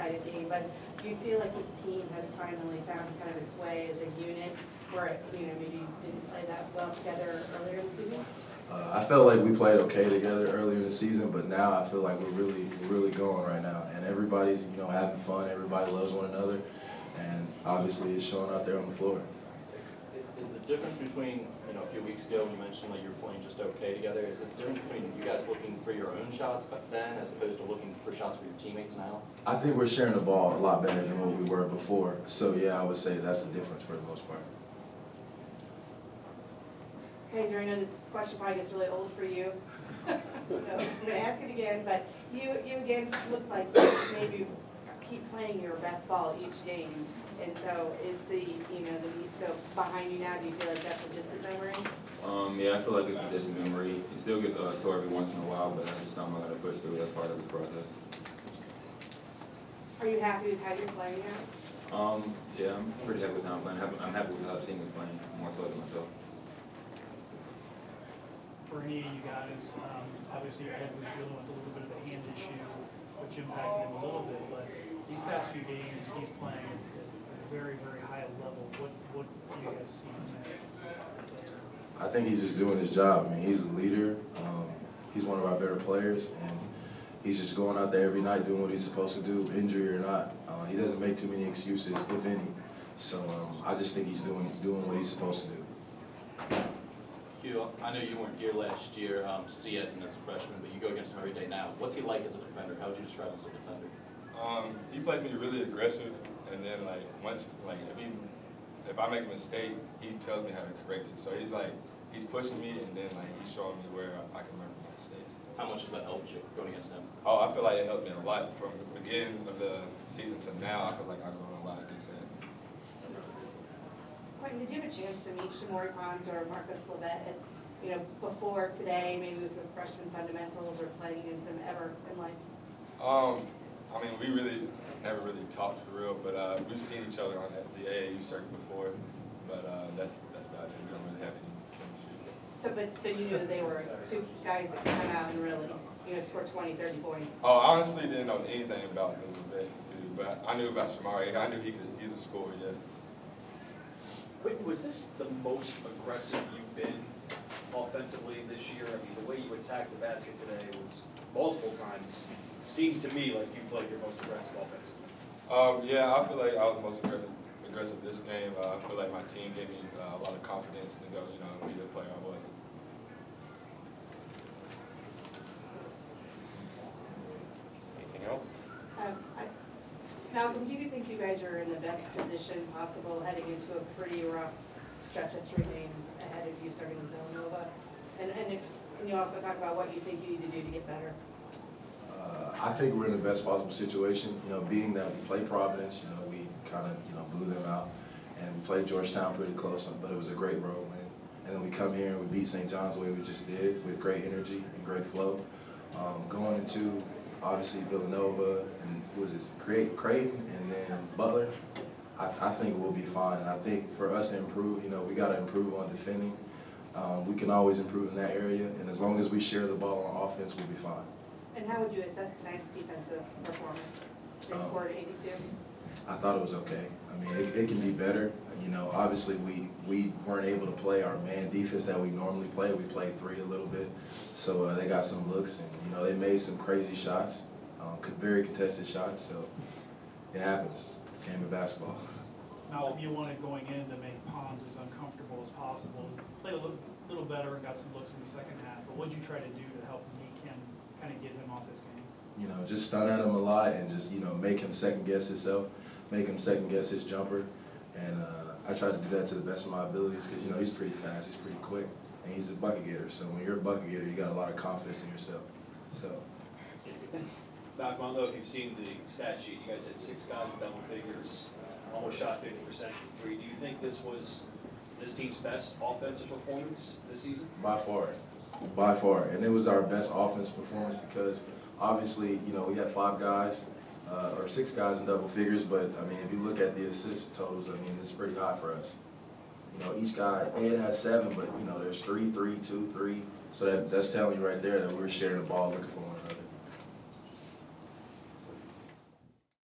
one-sided game, but do you feel like this team has finally found kind of its way as a unit where it, maybe didn't play that well together earlier in the season? I felt like we played okay together earlier in the season, but now I feel like we're really going right now, and everybody's having fun. Everybody loves one another, and obviously it's showing out there on the floor. Is the difference between a few weeks ago when you mentioned like you're playing just okay together? Is the difference between you guys looking for your own shots back then as opposed to looking for shots for your teammates now? I think we're sharing the ball a lot better than what we were before. So yeah, I would say that's the difference for the most part. Kaiser, I know this question probably gets really old for you. So I'm going to ask it again, but you again look like maybe keep playing your best ball each game. And so is the knee scope behind you now? Do you feel like that's a distant memory? Yeah, I feel like it's a distant memory. It still gets sore every once in a while, but that's just something I'm going to push through. That's part of the process. Are you happy with how you're playing now? Yeah, I'm pretty happy with how I'm playing. I'm happy with how I've seen this playing, more so than myself. For any of you guys, obviously your head was dealing with a little bit of a hand issue, which impacted him a little bit, but these past few games, he's playing at a very, very high level. What do you guys see from that? I think he's just doing his job. I mean, he's a leader. He's one of our better players, and he's just going out there every night doing what he's supposed to do, injury or not. He doesn't make too many excuses, if any. So I just think he's doing what he's supposed to do. Hugh, I know you weren't here last year to see it as a freshman, but you go against him every day now. What's he like as a defender? How would you describe him as a defender? He plays me really aggressive, and then if I make a mistake, he tells me how to correct it. So he's pushing me, and then he's showing me where I can learn from my mistakes. How much has that helped you going against him? Oh, I feel like it helped me a lot from the beginning of the season to now. I feel like I've grown a lot against him. Quentin, did you have a chance to meet Shamori Pons or Marcus Levette, before today, maybe with the freshman fundamentals or playing against them ever in life? I mean, we really never really talked for real, but we've seen each other on the AAU circuit before. But that's about it. We don't really have any chemistry. So you knew that they were two guys that could come out and really, score 20, 30 points. Oh, I honestly didn't know anything about the Levette dude, but I knew about Shamari. I knew he's a scorer, yeah. Quentin, was this the most aggressive you've been offensively this year? I mean, the way you attacked the basket today was multiple times. Seemed to me like you played your most aggressive offensively. Yeah, I feel like I was most aggressive this game. I feel like my team gave me a lot of confidence to go, be the player I was. Anything else? Malcolm, do you think you guys are in the best position possible heading into a pretty rough stretch of 3 games ahead of you starting with Villanova? And if you also talk about what you think you need to do to get better? I think we're in the best possible situation. Being that we played Providence, we kind of blew them out, and we played Georgetown pretty close, but it was a great road win. And then we come here and we beat St. John's the way we just did, with great energy and great flow. Going into obviously Villanova and Creighton and then Butler, I think we'll be fine. And I think for us to improve, we got to improve on defending. We can always improve in that area, and as long as we share the ball on offense, we'll be fine. And how would you assess tonight's defensive performance? They scored 82. I thought it was okay. I mean, it can be better. Obviously we weren't able to play our man defense that we normally play. We played 3 a little bit, so they got some looks, and they made some crazy shots, very contested shots. So it happens. It's a game of basketball. Now, you wanted going in to make Pons as uncomfortable as possible. Played a little better and got some looks in the second half, but what did you try to do to help make him kind of get him off his game? Just stun at him a lot and just, make him second guess himself, make him second guess his jumper. And I tried to do that to the best of my abilities because, he's pretty fast, he's pretty quick, and he's a bucket getter. So when you're a bucket getter, you got a lot of confidence in yourself. So. Malcolm, I don't know if you've seen the stat sheet. You guys had 6 guys in double figures, almost shot 50% from 3. Do you think this was this team's best offensive performance this season? By far. And it was our best offensive performance because obviously, we had 5 guys or 6 guys in double figures, but I mean, if you look at the assist totals, I mean, it's pretty high for us. Each guy, Ed has 7, but there's 3, 3, 2, 3. So that's telling you right there that we're sharing the ball, looking for one